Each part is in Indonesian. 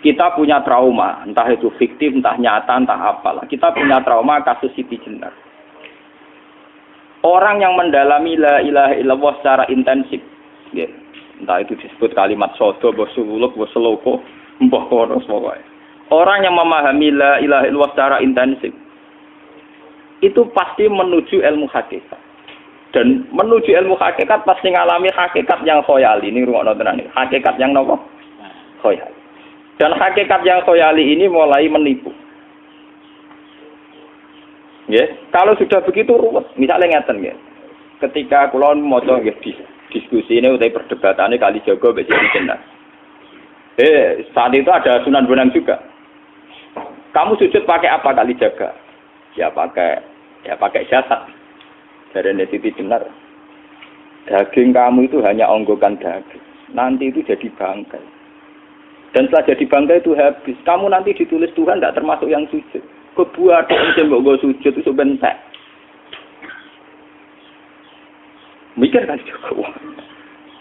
Kita punya trauma, entah itu fiktif, entah nyata, entah apalah. Kita punya trauma kasus Siti Jenar. Orang yang mendalami la ilaha illallah secara intensif, ya, entah itu disebut kalimat sodo, bosuluk, boseloko, mbah kono pokoknya. Orang yang memahami la ilaha illallah secara intensif, itu pasti menuju ilmu hakikat. Dan menuju ilmu hakikat pasti ngalami hakikat yang khoyali. Ini rungokno tenan iki. Hakikat yang nopo? Khoyali. Dan hakikat yang khoyali ini mulai menipu. Ya, kalau sudah begitu ruwet. Misalnya ngeten nggih. Ketika kula maca nggih diskusi ini utai perdebatannya kali jago mbek Siti Jenar. Saat itu ada Sunan Bonang juga. Kamu sujud pakai apa kali jaga? Ya pakai jasad. Dari Siti Jenar. Daging kamu itu hanya onggokan daging. Nanti itu jadi bangkai. Dan setelah jadi bangkai itu habis. Kamu nanti ditulis Tuhan tidak termasuk yang sujud. Kebuat yang mbok sujud itu bentek. Mikir kan juga.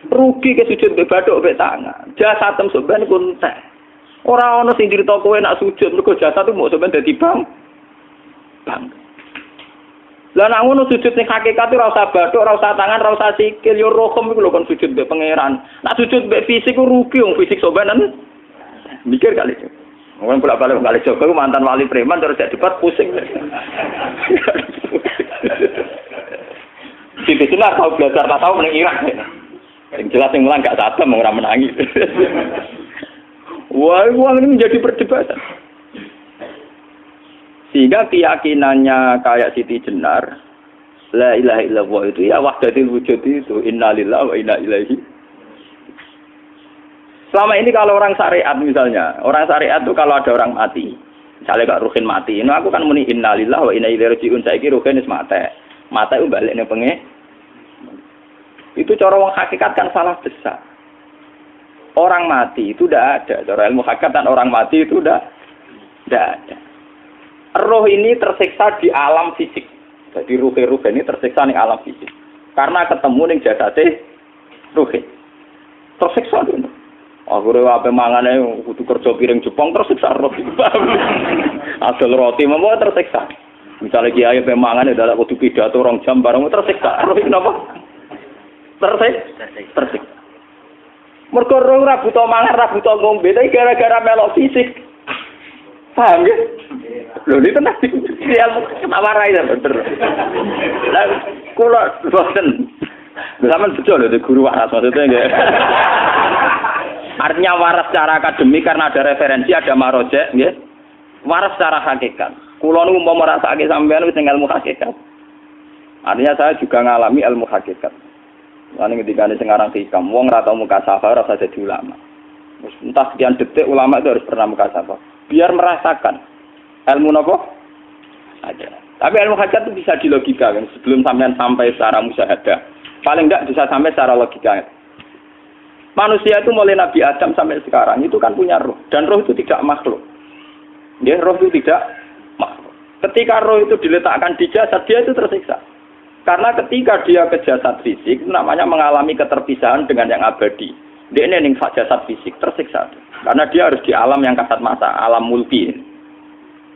Rugi ke sujud mbek bathuk mbek tangan. Jasad tem sampean ku entek. Ora ana sing crita kowe nak sujud mergo jasad itu mbok sampean dadi bang. Lah nek ngono sujud ning hakikat ora usah bathuk, ora usah tangan, ora usah sikil, yo rohem iku lho kon sujud mbek pangeran. Nak sujud mbek fisik ku rugi wong fisik sampean. Mikir kali itu. Wong bolak-balik kali Joko mantan wali preman terus jadi debat pusing. Siti Jenar tahu belajar tak tahu meneng Irak. Yang jelas yang mulang gak satem ora menangi. Wah, uang ini menjadi perdebatan. Sehingga keyakinannya kayak Siti Jenar, la ilaha illallah itu ya wahdatul wujud itu, innalillahi wa inna ilaihi. Selama ini kalau orang syariat misalnya, orang syariat itu kalau ada orang mati, misalnya Kak Ruhin mati, ini aku kan muni innalillahi wa inna ilaihi raji'un, saiki Ruhin wis mate. Mate itu balik ning pengen. Itu cara wong hakikat kan salah besar. Orang mati itu tidak ada. Cara ilmu hakikat dan orang mati itu tidak ada. Roh ini tersiksa di alam fisik. Jadi ruh ini tersiksa di alam fisik. Karena ketemu ning jasate ruh. Tersiksa dulu. Aku ape mangane kudu kerja piring Jepang tersiksa roh. Asal roti mau tersiksa. Misalnya kiai ape mangane dadak kudu pidato 2 jam bareng tersiksa. Roh kenapa? Tersiksa. Mergo roh ora buta mangan, ora buta ngombe, tapi gara-gara melok fisik. Paham ya? Lho ini tenang sih, ilmu kenapa rai bener. Lah kula boten. Sampeyan betul lho guru waras maksudnya nggih. Artinya waras secara akademik karena ada referensi, ada marojek nggih. Waras secara hakikat. Kula niku mau merasake sampeyan wis ilmu hakikat. Artinya saya juga ngalami ilmu hakikat. Lan ketika sing aran hikam wong ora tau muka safar ora usah jadi ulama. Entah sekian detik ulama itu harus pernah muka safar. Biar merasakan ilmu nopo ada. Tapi ilmu hakikat itu bisa dilogikakan sebelum sampai secara musyahadah. Paling enggak bisa sampai secara logika. Manusia itu mulai Nabi Adam sampai sekarang itu kan punya roh. Dan roh itu tidak makhluk. Ya, roh itu tidak makhluk. Ketika roh itu diletakkan di jasad, dia itu tersiksa. Karena ketika dia ke jasad fisik, namanya mengalami keterpisahan dengan yang abadi. Dia ini ning jasad fisik, tersiksa. Karena dia harus di alam yang kasat mata, alam mulki.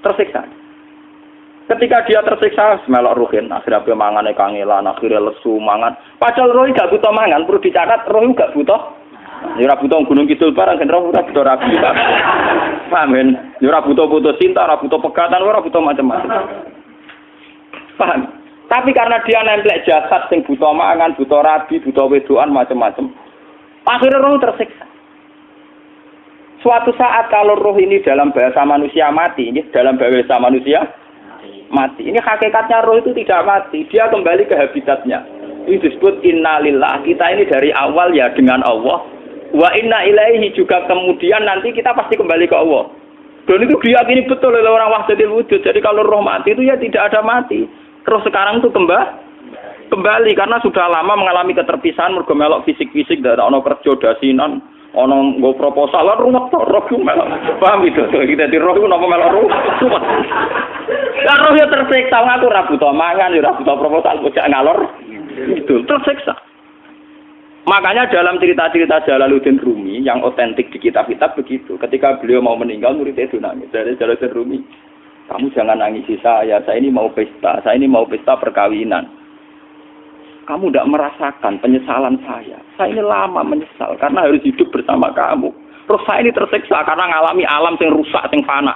Tersiksa. Ketika dia tersiksa, melok ruhin, akhirnya dia mangan kangelan, akhirnya lesu mangan. Padahal roh gak butuh mangan, perlu dicatat, roh gak butuh. Ya ora butuh gunung kidul barang, kan roh ora butuh rabi. Paham kan? Ya ora butuh putus cinta, ora butuh pegatan, ora butuh macam-macam. Paham? Tapi karena dia nemplek jasad sing butuh mangan, butuh rabi, butuh wedoan macam-macam. Akhirnya roh tersiksa. Suatu saat kalau roh ini dalam bahasa manusia mati, ini dalam bahasa manusia mati. Ini hakikatnya roh itu tidak mati, dia kembali ke habitatnya. Ini disebut innalillah. Kita ini dari awal ya dengan Allah. Wa inna ilaihi juga kemudian nanti kita pasti kembali ke Allah. Dan itu diyakini betul oleh orang wahdatul wujud. Jadi kalau roh mati itu ya tidak ada mati. Terus sekarang itu kembali karena sudah lama mengalami keterpisahan mergo melok fisik-fisik dak ono kerja dasinan, ono nggo proposal lan ruwet roh ku melok. Paham itu? Kita di roh ku napa melok ruwet. Lah roh ya tersiksa aku ora butuh mangan, ora butuh proposal bocah ngalor. Itu tersiksa. Makanya dalam cerita-cerita Jalaluddin Rumi yang otentik di kitab-kitab begitu. Ketika beliau mau meninggal, muridnya itu nangis. Dari Jalaluddin Rumi, kamu jangan nangisi saya ini mau pesta, saya ini mau pesta perkawinan. Kamu tidak merasakan penyesalan saya. Saya ini lama menyesal karena harus hidup bersama kamu. Terus saya ini tersiksa karena ngalami alam yang rusak, yang fana.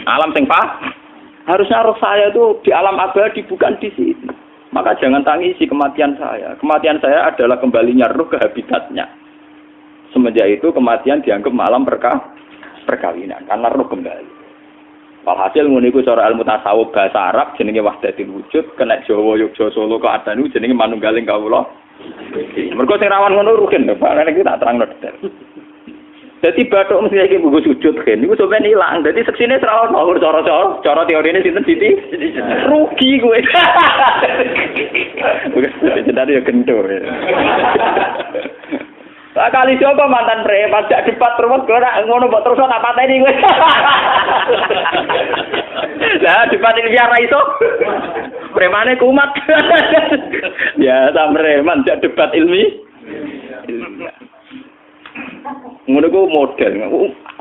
Alam yang fana. Harusnya roh saya itu di alam abadi, bukan di sini. Maka jangan tangisi kematian saya. Kematian saya adalah kembalinya roh ke habitatnya. Semenjak itu kematian dianggap malam perkawinan. Karena roh kembali. Walhasil nguniku cara ilmu tasawuf bahasa Arab jenenge wahdatul wujud. Kena Jawa, Yogyakarta, Solo, Keadaan jenenge manunggaling kawula. Mergo sing rawan ngono rugen lho. Pak iki tak terangno detail. Jadi batuk mesti iki buku sujud kan. Iku sampeyan ilang. Dadi seksine ora ono cara teorine sinten Siti? Rugi kowe. Jadi ya gendor. Lah kali coba mantan preman jak debat terus ora ngono mbok terus tak pateni kowe. Lah debat iki ora iso. Premane kumat. Ya ta preman jak debat ilmi. Ngono ku model.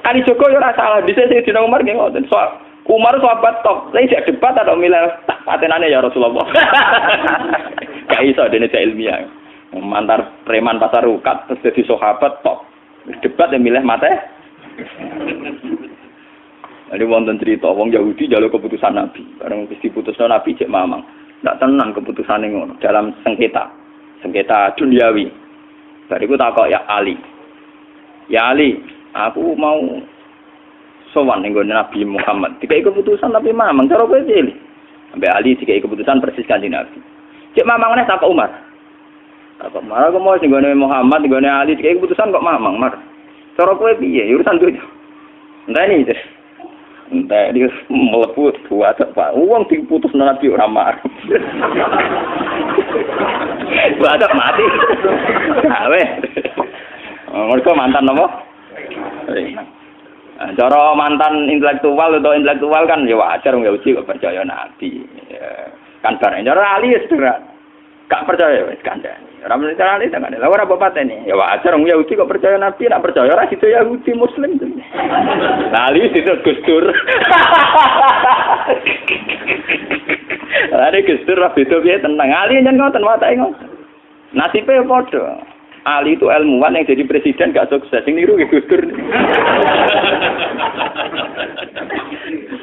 Ali Joko yo ora salah. Dise Sayyidina Umar nggih ngoten. Umar sahabat top. Saya jak debat atau milih tak patenane ya Rasulullah. Gak iso dene cek ilmiah. Mantar preman pasar rukat terus dadi sahabat top. Debat yang milih mate. Ada wonten cerita wong Yahudi njaluk keputusan Nabi. Bareng wis diputusno Nabi cek mamang. Ndak tenang keputusane ngono dalam sengketa duniawi. Bariku takok ya Ali. Ya Ali, aku mau sowan ning Nabi Muhammad. Dikai keputusan Nabi mamang cara kowe pilih. Sampai Ali dikai keputusan persis kanjeng Nabi. Cek mamang meneh takok Umar. Takok Umar aku mau sing Muhammad, ning Ali dikai keputusan kok mamang, Mar. Cara kowe piye? Urusan duit. Enteni itu. Entah dia meleput buat apa? Uang diputus Nabi ora mar. Buat mati. Gawe. Mereka mantan apa? Cara mantan intelektual atau intelektual kan ya wajar nggak uji kok percaya Nabi. Ya, kan bareng cara Ali ya sudah gak percaya wis kandhani. Ora mesti cara Ali kan. Lah ora bapak ini. Ya wajar wong Yahudi kok percaya Nabi, nak percaya ora situ Yahudi Muslim. Lah Ali situ Gus Dur. Lah Gus Dur beda piye tenang. Ali nyen ngoten watake ngoten. Nasibe padha. Ali itu ilmuwan yang jadi presiden gak sukses. Yang niru ke Gus Dur.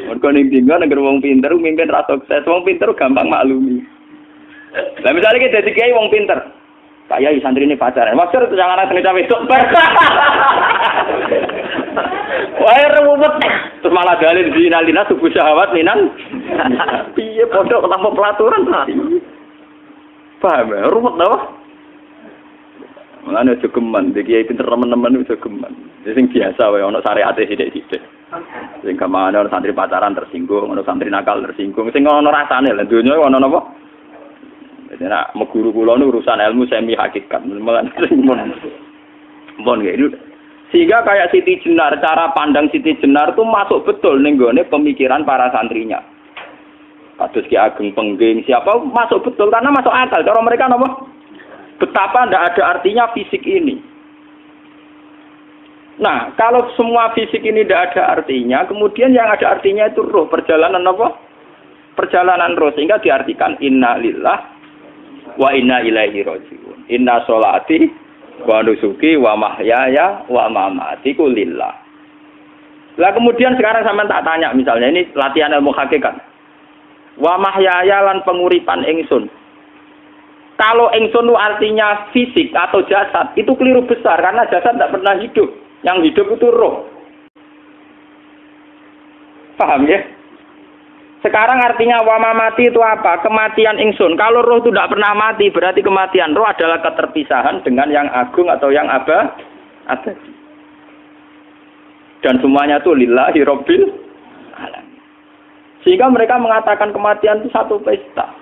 Mereka ning-tinggal negara wong pinter, mimpin ra sukses. Wong pinter gampang maklumi. Lah misalnya kita jadi kiai wong pinter. Kayak santri ini pacaran. Maksud itu jangan langsung cawe itu. Wah ruwet. Terus malah dalil zinalina tubuh syahwat minan. Piye pondok tanpa pelaturan. Paham ya? Ruwet dah. Mulane aja geman, iki kiai pinter teman-teman aja geman. Sing biasa wae ana syariate sithik-sithik. Sing kamane ana santri pacaran tersinggung, ana santri nakal tersinggung, sing ana rasane lha donya ana napa? Dadi nek meguru kula niku urusan ilmu semi hakikat. Mulane mon nggih. Sehingga kayak Siti Jenar, cara pandang Siti Jenar tuh masuk betul ning gone pemikiran para santrinya. Kados Ki Ageng Pengging, siapa masuk betul karena masuk akal. Cara mereka napa? Betapa tidak ada artinya fisik ini. Nah, kalau semua fisik ini tidak ada artinya, kemudian yang ada artinya itu roh, perjalanan apa? Perjalanan roh, sehingga diartikan inna lillah wa inna ilaihi raji'un. Inna sholati wa nusuki wa mahyaya wa mamati ku lillah. Lah kemudian sekarang sampean tak tanya misalnya, ini latihan ilmu hakikat. Wa mahyaya lan penguripan ingsun. Kalau ingsun itu artinya fisik atau jasad, itu keliru besar karena jasad tidak pernah hidup. Yang hidup itu roh. Paham ya? Sekarang artinya wama mati itu apa? Kematian ingsun. Kalau roh itu tidak pernah mati, berarti kematian roh adalah keterpisahan dengan yang agung atau yang abadi. Dan semuanya itu lillahi rabbil alamin. Sehingga mereka mengatakan kematian itu satu pesta.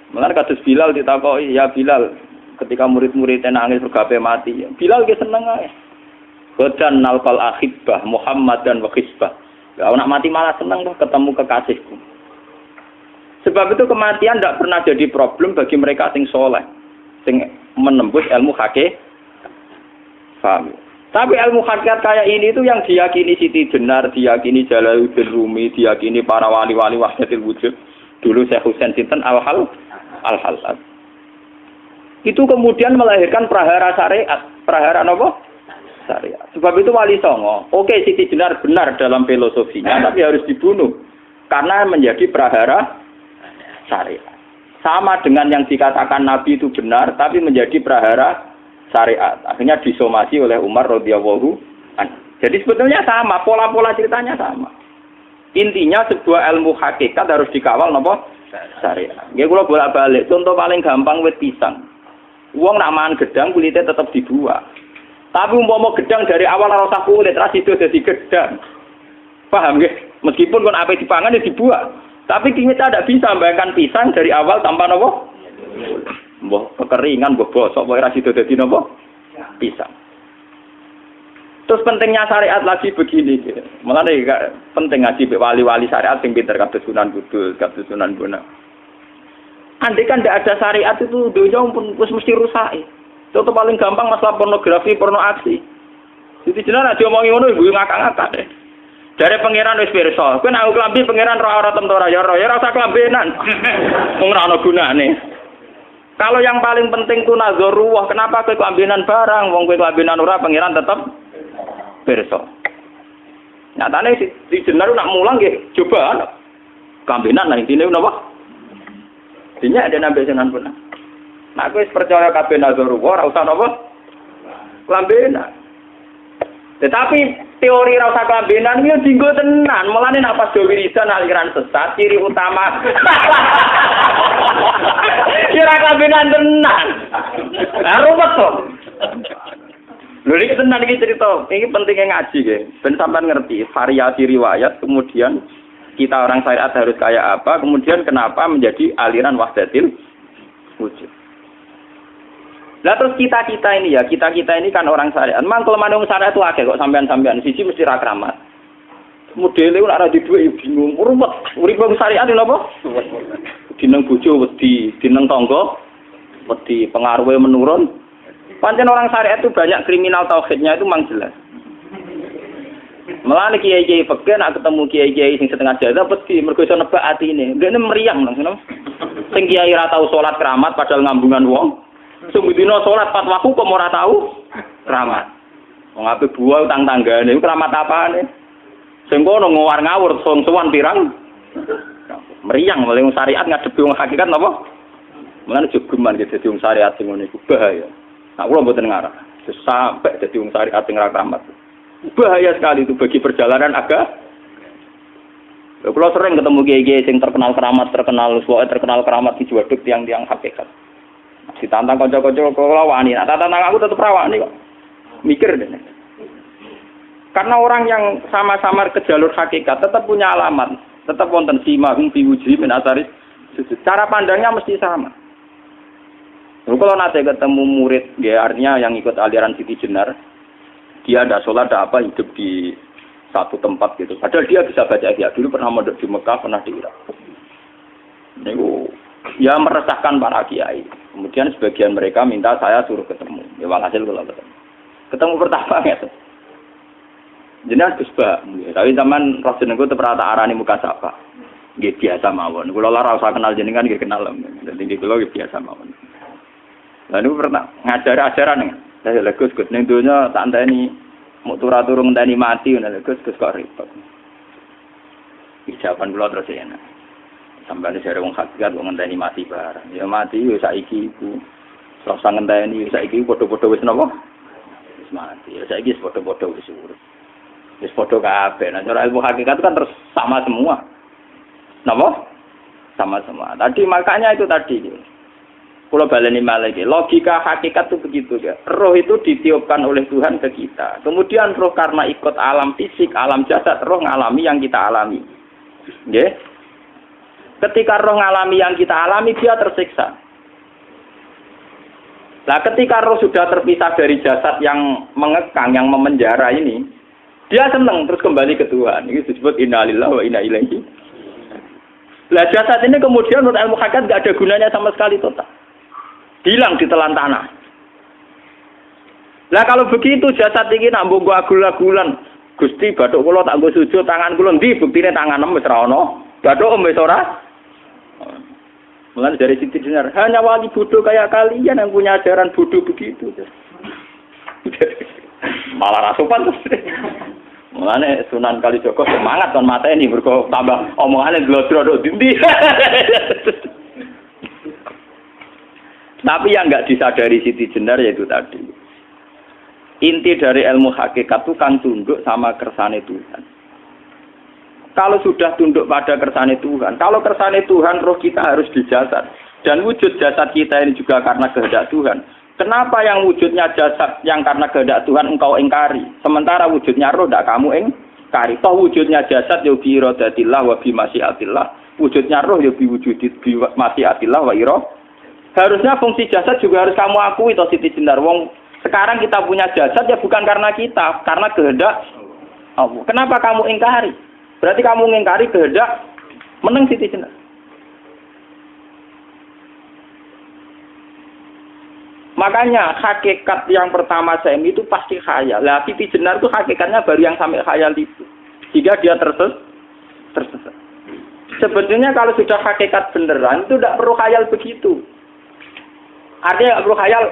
Mulane kados Bilal ditakoki, ya Bilal, ketika murid-muridnya nangis bergape mati, Bilal ge seneng ae. Godan nalqal ahibbah Muhammad dan wa hisbah. Lah anak mati malah seneng tuh ketemu kekasihku. Sebab itu kematian tidak pernah jadi problem bagi mereka sing soleh, sing menembus ilmu hakikat. Paham? Tapi ilmu hakikat kayak ini itu yang diyakini Siti Jenar, diyakini Jalaluddin Rumi, diyakini para wali-wali wahdatul wujud. Dulu Syekh Husain sinten Al-Halal. Itu kemudian melahirkan prahara syariat. Prahara apa? Syariat. Sebab itu Wali Songo, oke Siti Jenar benar dalam filosofinya, tapi harus dibunuh. Karena menjadi prahara syariat. Sama dengan yang dikatakan Nabi itu benar, tapi menjadi prahara syariat. Akhirnya disomasi oleh Umar radhiyallahu anhu. Jadi sebetulnya sama, pola-pola ceritanya sama. Intinya sebuah ilmu hakikat harus dikawal napa? Syariat. Nggih kula bolak-balik, contoh paling gampang wit pisang. Wong nak mangan gedang kulitnya tetap dibuat. Tapi umpama gedang dari awal ora usah kulit, ra sido dadi gedang. Paham nggih? Meskipun kon ape dipangan ya dibuat. Tapi kita tidak bisa membayangkan pisang dari awal tanpa napa? Mbah kekeringan, mbah bosok, mbah ra sido dadi napa? Pisang. Terus pentingnya syariat lagi begini, gitu. Mulane penting ngaji wali-wali syariat sing pinter kados Sunan Kudus, kados Sunan Bonang. Andai kan tidak ada syariat itu dunia pun mesti rusak. Contoh paling gampang masalah pornografi, porno aksi. Jadi jenengan aja omongi ngono ibu ngakak-ngakak deh. Dari pangeran wis pirsa, kowe nek aku klambi pangeran ora tentu ya ora usah klambenan. Wong ora ana gunane. Kalau yang paling penting ku nazarullah, kenapa kowe klambenan barang, wong kowe klambenan ora pangeran tetep pirsa. Nyatane di jenar nak mulang nggih coba klambenan lah intine napa? Dinya ada nabi Sunan Bonang. Nah, aku percaya kabeh nazarullah ora usah napa? Klambenan. Tetapi teori ora usah klambenan iki dinggo tenan. Mulane nek pas wiridan aliran sesat ciri utama. Kira klambenan tenan. Lah ruwet to. Lho iki tenan iki cerita. Iki pentingnya ngaji nggih. Ben sampean ngerti variasi riwayat kemudian kita orang syariat harus kayak apa, kemudian kenapa menjadi aliran wahdatil wujud. Nah terus kita-kita ini ya, kita-kita ini kan orang syariat. Memang kelemahan orang syariat itu akeh kok sampean-sampean. Siji mesti ra kramat. Modele ora di dhuwit ya bingung. Ruwet. Urip wong syariat lho apa? Dineng bojo wedi, dineng tangga wedi, pengaruhe menurun. Pancen orang syariat itu banyak kriminal tauhidnya itu memang jelas. Malah kiai-kiai fikih nak ketemu kiai-kiai sing setengah jadah wedi mergo iso nebak atine. Ndekne meriang langsung. Sing kiai ra tau salat keramat padahal ngambungan wong. Sumudina salat 4 waktu kok ora tau keramat. Wong ape buah utang tanggane iku keramat apane? Sing kono ngawur-ngawur sowan pirang. Meriang oleh wong syariat ngadepi wong hakikat napa? Mulane jogeman gitu dadi wong syariat sing ngene iku bahaya. Nah kula mboten ngarah. Sampai dadi wong syariat sing ra keramat. Bahaya sekali itu bagi perjalanan agama. Kalau sering ketemu kiai-kiai yang terkenal keramat di Juwaduk tiang-tiang hakikat. Ditantang kanca-kanca kula wani, nak tantang aku tetep rawani kok. Mikir deh. Karena orang yang sama-sama ke jalur hakikat tetap punya alamat, tetap wonten simahum fi wujhi min asaris sujud. Cara pandangnya mesti sama. Kalau nanti ketemu murid, ya artinya yang ikut aliran Siti Jenar, dia ada sholat, ada apa, hidup di satu tempat gitu. Padahal dia bisa baca ihya. Dulu pernah mondok di Mekah, pernah di Irak. Itu ya meresahkan para kiai. Kemudian sebagian mereka minta saya suruh ketemu. Ya walhasil kalau ketemu. Ketemu pertama gitu. Jenengan Gus Ba, tapi zaman roh jenengku tetep rata arani muka sapa. Nggih biasa mawon. Kula ora usah kenal jenengan nggih kenal. Dadi nggih kula biasa mawon. Lah niku pernah ngajar-ajaran. Saya Gus ning donya tak enteni mau turu ngenteni mati ngono Gus kok repot. Jawaban kula terus enak. Sampai ada wong hakikat wong ngenteni mati barang. Ya mati wis saiki iku. Rasa ngenteni saiki padha-padha wis napa? Wis mati. Ya saiki wis padha-padha wis urip. Wis padha kabeh. Nah cara ilmu hakikat kan terus sama semua. Napa? Sama semua. Tadi makanya itu tadi. Kalau baleni malih logika hakikat itu begitu ya. Roh itu ditiupkan oleh Tuhan ke kita. Kemudian roh karena ikut alam fisik, alam jasad, roh ngalami yang kita alami. Nggih. Ketika roh ngalami yang kita alami dia tersiksa. Nah, ketika roh sudah terpisah dari jasad yang mengekang, yang memenjara ini, dia senang terus kembali ke Tuhan. Ini disebut innalillahi wa inna ilaihi. Lah jasad ini kemudian menurut ilmu hakikat enggak ada gunanya sama sekali total. Hilang di telan tanah. Lah kalau begitu jasad iki nak mbok agul-agulan. Gusti bathuk kula tak nggo sujud tangan kula ndi buktine tanganem wis ora ana. Bathuk wis ora. Mulane dari Siti Jenar, hanya wali bodoh kayak kalian yang punya ajaran bodoh begitu. Malah rasupan terus. Mulane Sunan Kalijaga semangat kon mateni mergo tambah omongane glodro nduk ndi. Tapi yang enggak disadari Siti Jenar yaitu tadi. Inti dari ilmu hakikat itu kan tunduk sama kersane Tuhan. Kalau sudah tunduk pada kersane Tuhan, kalau kersane Tuhan roh kita harus di jasad. Dan wujud jasad kita ini juga karena kehendak Tuhan. Kenapa yang wujudnya jasad yang karena kehendak Tuhan engkau ingkari? Sementara wujudnya roh tidak kamu ingkari. Toh wujudnya jasad ya bi iradatillah wa bi masyiatillah. Wujudnya roh ya bi wujudit bi masyiatillah wa iro. Harusnya fungsi jasad juga harus kamu akui toh Siti Jenar. Wong sekarang kita punya jasad ya bukan karena kita, karena kehendak Allah. Kenapa kamu ingkari? Berarti kamu ingkari kehendak meneng Siti Jenar. Makanya hakikat yang pertama saya itu pasti khayal. Lah Siti Jenar itu hakikatnya baru yang sampai khayal itu. Jika dia tersesat. Sebetulnya kalau sudah hakikat beneran itu tidak perlu khayal begitu. Artinya tidak perlu khayal.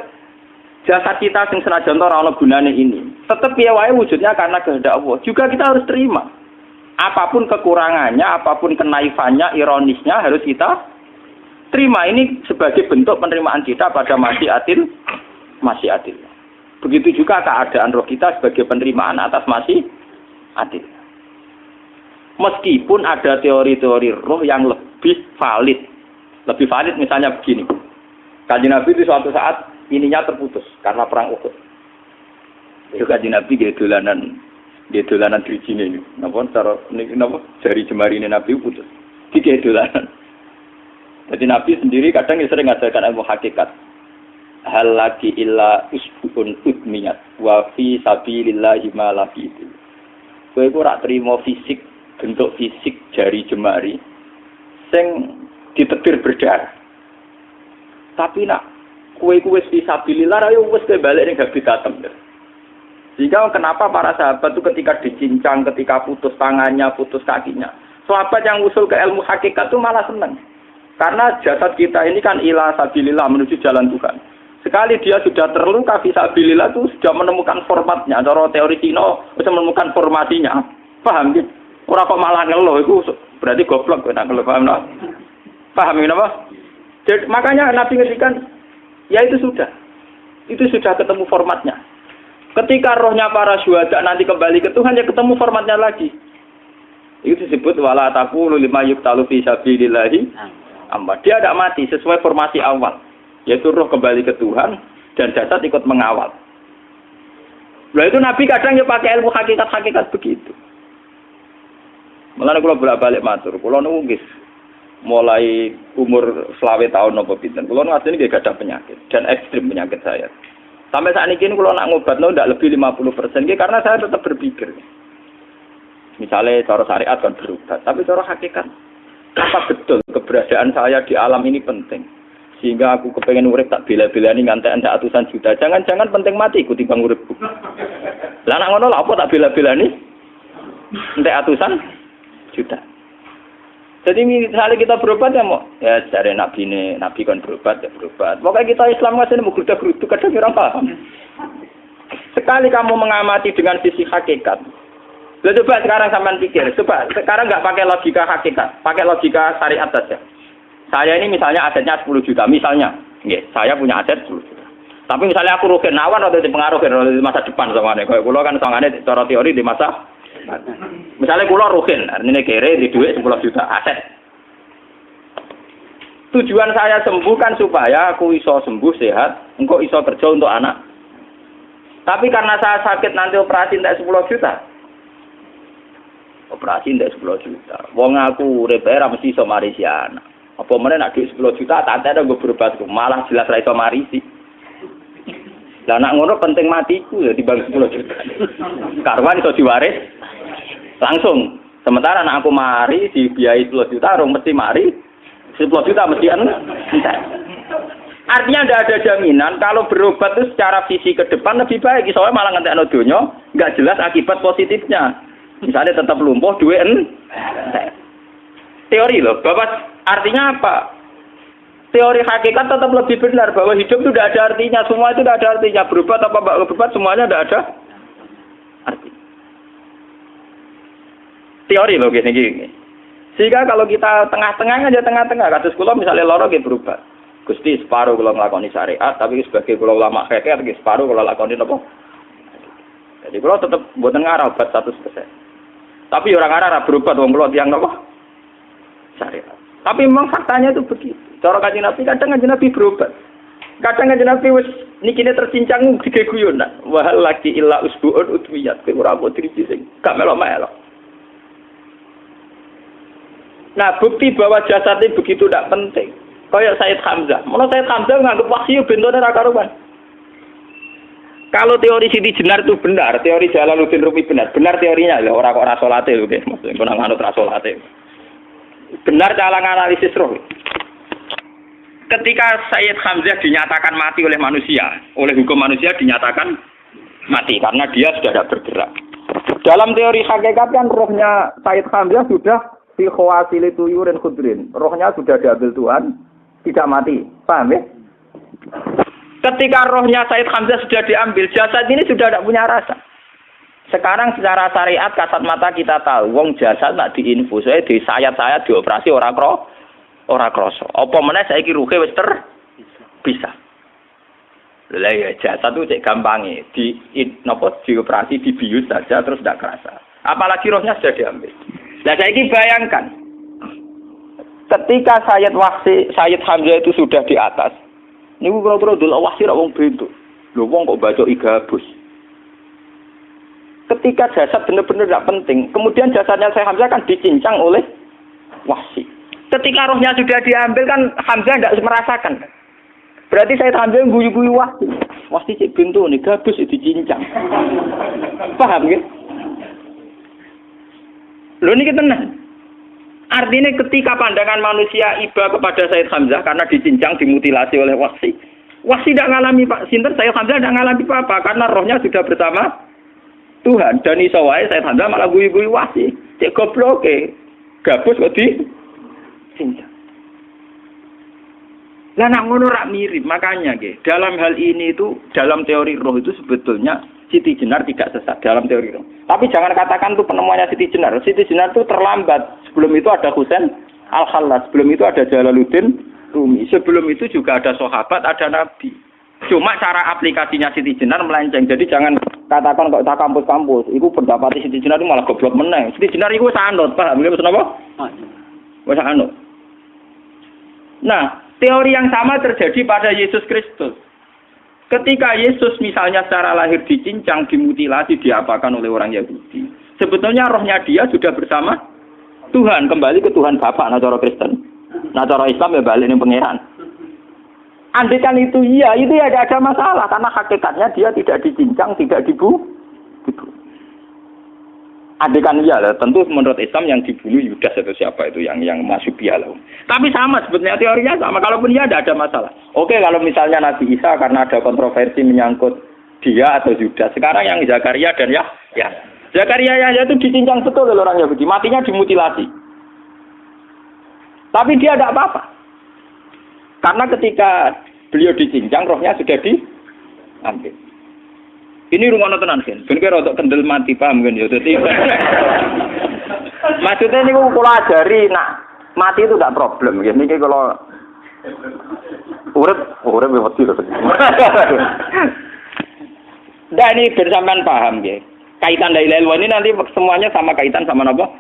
Jasad kita sing senajan ora ana gunane ini. Tetep piye wae wujudnya karena kehendak Allah. Juga kita harus terima. Apapun kekurangannya, apapun kenaifannya, ironisnya harus kita terima. Ini sebagai bentuk penerimaan kita pada masyiatil. Begitu juga keadaan roh kita sebagai penerimaan atas masyiatil. Meskipun ada teori-teori roh yang lebih valid. Lebih valid misalnya begini. Kanjeng Nabi itu suatu saat ininya terputus karena perang Uhud. Itu Kanjeng Nabi dia dolanan drijine ini. Napa cara napa jari jemari ini Nabi putus. Iki dolanan. Jadi Nabi sendiri kadang sering ngajarkan ilmu hakikat. Hal lagi illa usbun udmiyat wa fi sabilillahi ma lafitu. Kowe ora trimo fisik, bentuk fisik jari jemari sing ditetir berdarah. Tapi nak kue fisabilillah ayo wis balik ning habitatem. Jika kenapa para sahabat itu ketika dicincang, ketika putus tangannya, putus kakinya, sahabat yang usul ke ilmu hakikat itu malah senang. Karena jasad kita ini kan ila sabilillah menuju jalan Tuhan. Sekali dia sudah terluka fisabilillah itu sudah menemukan formatnya. Cara teori Cina sudah menemukan formasinya. Paham gitu? Orang kok malah ngeluh itu berarti goblok kok ngeluh, paham tak? Paham kenapa? Jadi, makanya Nabi ngertikan, ya itu sudah ketemu formatnya. Ketika rohnya para syuhada nanti kembali ke Tuhan, ya ketemu formatnya lagi. Itu disebut wala taqulu lima yuqtalu fi sabilillahi amma. Dia tidak mati sesuai formasi awal, yaitu roh kembali ke Tuhan dan jasad ikut mengawal. Nah itu Nabi kadang ya pakai ilmu hakikat begitu. Mulane kula bolak-balik matur, kula niku nggih mulai umur 20 tahun napa pinten. Kula ngasih nggih gadah penyakit dan ekstrim penyakit saya. Sampai saat ini kula nak ngobatno ndak lebih 50% nggih karena saya tetap berpikir. Misalnya cara syariat kan berobat, tapi cara hakikat apa betul keberadaan saya di alam ini penting? Sehingga aku kepengen urip tak bela-belani ngantek endak atusan juta. Jangan-jangan penting mati ku timbang uripku. Lah nak ngono lha apa tak bela-belani? Entek atusan juta. Jadi misalnya kita berobat ya mau ya dari nabi kan berobat ya berobat. Pokoknya kita Islam ngasih mau geruda-gerudu kadang orang paham. Sekali kamu mengamati dengan sisi hakikat. Coba sekarang sampean pikir, coba sekarang nggak pakai logika hakikat, pakai logika syariat saja. Saya ini misalnya asetnya 10 juta, misalnya, saya punya aset 10 juta. Tapi misalnya aku rugi nawan atau dipengaruhi di masa depan sama nih, kalau pulau kan soalnya cara teori di masa. Misalnya pulau rugi, ini kere di duit 10 juta aset. Tujuan saya sembuh kan supaya aku iso sembuh sehat, engkau iso kerja untuk anak. Tapi karena saya sakit nanti operasi tidak 10 juta. Operasi tidak 10 juta. Wong aku repera mesti iso marisi anak. Apa meneh nak duit 10 juta tak ada gue berobat malah jelas ra iso marisi. Lah nak ngono penting matiku ya dibanding 10 juta. Karwan iso diwaris langsung. Sementara anak aku mari dibiayai 10 juta rong mesti mari 10 juta mesti entek. Artinya tidak ada jaminan kalau berobat itu secara visi ke depan lebih baik. Soalnya malah ngentekno donya nggak jelas akibat positifnya. Misalnya tetap lumpuh duwe teori loh. Bapak artinya apa? Teori hakikat tetap lebih benar bahwa hidup itu tidak ada artinya. Semua itu tidak ada artinya. Berobat apa enggak berobat semuanya tidak ada arti. Teori loh gini. Sehingga kalau kita tengah-tengah aja tengah-tengah. Kasus kula misalnya loro nggih berobat. Gusti separuh kalau ngelakoni syariat, tapi sebagai kalau ulama fikih, separuh kalau lakoni apa? Jadi kalau tetap buatan ngarah obat 100%. Tapi orang ngarah berobat, orang kalau tiang apa? Syariat. Tapi memang faktanya itu begitu. Cara Kanjeng Nabi kadang Kanjeng Nabi berobat. Kadang Kanjeng Nabi wis nikine tercincang digeguyon. Wahal lagi illa usbuun udwiyat. Ora apa driji sing gak melok-melok. Nah, bukti bahwa jasadnya begitu tidak penting. Kayak Sayyid Hamzah. Menurut Sayyid Hamzah nganggep wahyu bentone ra karuan. Kalau teori Siti Jenar itu benar, teori Jalaluddin Rumi benar. Benar teorinya lho, ora kok ra salate lho nggih. Maksudnya kok nganut ra salate. Benar cara analisis roh. Ketika Sayyid Hamzah dinyatakan mati oleh manusia, oleh hukum manusia dinyatakan mati karena dia sudah tidak bergerak. Dalam teori hakikat kan rohnya Sayyid Hamzah sudah fi khawasili tuyurin khudrin. Rohnya sudah diambil Tuhan, tidak mati. Paham ya? Ketika rohnya Sayyid Hamzah sudah diambil, jasad ini sudah tidak punya rasa. Sekarang secara syariat kasat mata kita tahu, wong jasad nak diinfus, di sayat-sayat dioperasi ora krasa. Apa meneh saiki ruhe wis bisa. Lah ya jasad itu cek gampange, dioperasi dibius saja terus tidak kerasa. Apalagi rohnya sudah diambil. Nah saiki bayangkan, ketika Sayyid Hamzah itu sudah di atas, niku kira-kira delok wahsi ra wong bentuk. Lho wong kok baca igabus. Ketika jasad benar-benar tidak penting, kemudian jasadnya Sayyid Hamzah kan dicincang oleh wahsi. Ketika rohnya sudah diambil kan Hamzah tidak merasakan. Berarti Sayyid Hamzah guyu-guyu wahsi. Wahsi cek bentuk nih gabus dicincang. Paham ya? Lho niki tenan. Artinya ketika pandangan manusia iba kepada Sayyid Hamzah karena dicincang, dimutilasi oleh wahsi. Wahsi tidak mengalami Pak Sinten, Sayyid Hamzah tidak mengalami apa-apa karena rohnya sudah bersama Tuhan. Dan iso wae Sayyid Hamzah malah guyu-guyu wahsi. Cek gobloke. Gabus kok dicincang. Lah nak ngono rak mirip, makanya nggih. Dalam hal ini itu dalam teori roh itu sebetulnya Siti Jenar tidak sesat dalam teori roh. Tapi jangan katakan itu penemuannya Siti Jenar. Siti Jenar itu terlambat. Sebelum itu ada Husain Al-Khallas. Sebelum itu ada Jalaluddin Rumi. Sebelum itu juga ada sahabat, ada nabi. Cuma cara aplikasinya Siti Jenar melenceng. Jadi jangan katakan kok tak kampus-kampus. Iku pendapat Siti Jenar itu malah goblok meneng. Siti Jenar itu sanut, paham? Maksud apa? Wis sanut. Nah, teori yang sama terjadi pada Yesus Kristus. Ketika Yesus misalnya secara lahir dicincang, dimutilasi, diapakan oleh orang Yahudi. Sebetulnya rohnya dia sudah bersama Tuhan, kembali ke Tuhan Bapa, nah cara Kristen. Nah cara Islam ya balik ning pangeran. Andaikan itu iya, itu ya ada masalah karena hakikatnya dia tidak dicincang, tidak dibunuh. Andaikan iya lah, tentu menurut Islam yang dibunuh Yudas atau siapa itu yang masuk piala. Tapi sama sebetulnya teorinya sama. Kalaupun iya ada masalah. Oke, kalau misalnya Nabi Isa karena ada kontroversi menyangkut dia atau Yudas. Sekarang yang Zakaria dan ya. Zakaria itu dicincang betul oleh orang Yahudi, matinya dimutilasi. Tapi dia tidak apa-apa. Karena ketika beliau dicincang, rohnya sudah diambil. Ini rumah tenan kan, ben kira untuk kendel mati paham kan ya. Dadi maksudnya niku kula ajari nak mati itu tidak problem nggih. Niki kalau urip wedi lho. Dan ini bersamaan paham nggih. Kaitan la ilaha illallah ini nanti semuanya sama kaitan sama apa?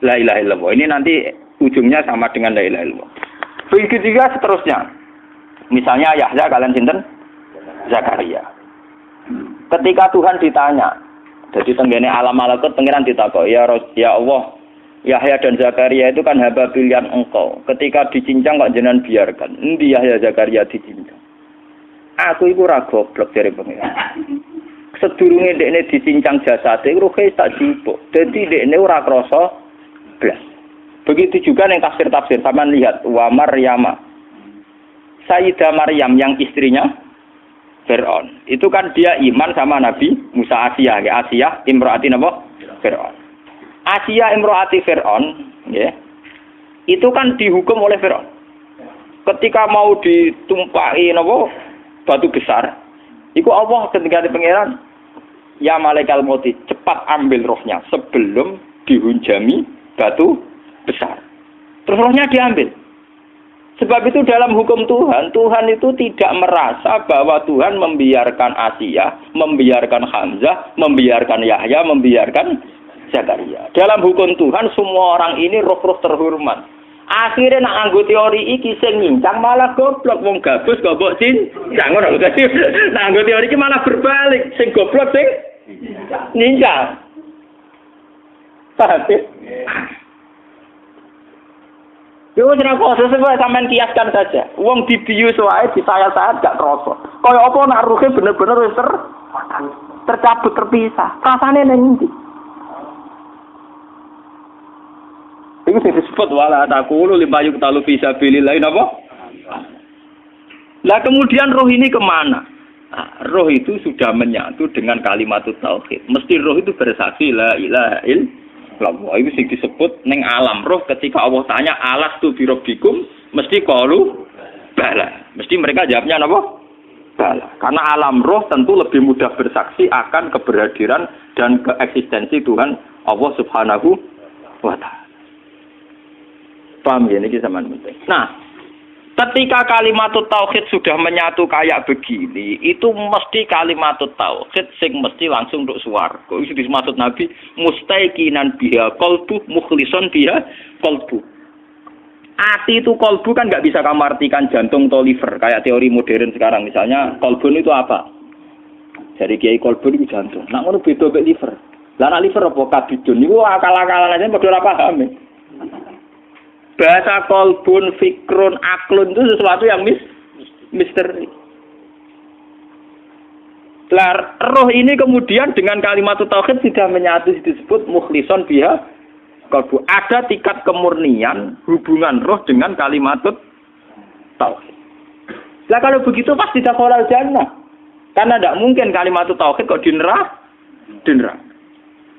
La ilaha illallah. Ini nanti ujungnya sama dengan la ilaha illallah. Begitu juga seterusnya. Misalnya Yahya kalian sinten? Zakaria. Ketika Tuhan ditanya, jadi tenggene alam malakut pangeran ditakok, ya Allah, Yahya dan Zakaria itu kan hamba pilihan engkau. Ketika dicincang kok jenengan biarkan. Endi Yahya Zakaria dicincang? Aku iku ora goblok jare pangeran. Sedurunge dekne dicincang jasate ruhe tak jupuk. Dadi dekne ora krasa blas. Begitu juga ning tafsir-tafsir sampean lihat wa Maryama Sayyidah Maryam yang istrinya Fir'aun. Itu kan dia iman sama Nabi Musa. Asia, ya. Asia imro'ati napa? Fir'aun. Asia imro'ati Fir'aun, ya. Itu kan dihukum oleh Fir'aun. Ketika mau ditumpahi napa? Batu besar. Iku Allah ketika di pangeran, ya malaikal mauti, cepat ambil rohnya sebelum dihunjami batu besar. Terus rohnya diambil. Sebab itu dalam hukum Tuhan, Tuhan itu tidak merasa bahwa Tuhan membiarkan Asia, membiarkan Hamzah, membiarkan Yahya, membiarkan Zakaria. Dalam hukum Tuhan, semua orang ini roh-roh terhormat. Akhirnya nak anggo teori iki sing nyincang malah goblok, wong gabus goblok cincang ngono. Dadi nak anggo teori iki malah berbalik, sing goblok sing nyincang. Paham? Yo ora kok sesuai sampean kiaskan saja. Wong dibius wae disayat-sayat gak krasa. Kaya apa nak ruhe bener-bener wis tercabut terpisah. Rasane ning ndi? Iku sing disebut wala taqulu limayuk talu fi sabilillah napa? Lah kemudian roh ini kemana? Nah, roh itu sudah menyatu dengan kalimat tauhid. Mesti roh itu bersaksi la ilaha illallah. Itu sing disebut ning alam roh ketika Allah tanya alastu bi rabbikum mesti qalu bala. Mesti mereka jawabnya apa? Bala. Karena alam roh tentu lebih mudah bersaksi akan keberhadiran dan keeksistensi Tuhan Allah Subhanahu wa taala. Paham ya niki sampean penting. Nah, ketika kalimat tauhid sudah menyatu kayak begini, itu mesti kalimat tauhid sing mesti langsung untuk swarga. Itu dimaksud Nabi mustaiqinan biha qalbu mukhlishon biha qalbu. Ati itu qalbu kan nggak bisa kamu artikan jantung atau liver kayak teori modern sekarang. Misalnya qalbun itu apa? Jadi kiai qalbun itu jantung. Nak ngono beda mek liver. Lah nak liver apa kabidun niku akal-akalan aja padha ora paham. Bahasa kolbun, fikrun, aklun itu sesuatu yang misteri. Roh ini kemudian dengan kalimat tauhid sudah menyatu disebut mukhlishon biha kolbu. Ada tingkat kemurnian hubungan roh dengan kalimat tauhid. Lah kalau begitu pasti dakhalal jannah. Karena tidak mungkin kalimat tauhid kok di neraka.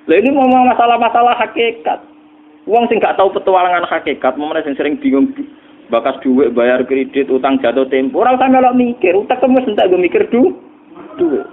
Lah ini ngomong masalah-masalah hakikat. Wong sing gak tahu petualangan hakikat, momene sing sering bingung bakas duit, bayar kredit, utang jatuh tempo, ora usah melok mikir, utek wis entek go mikir duit.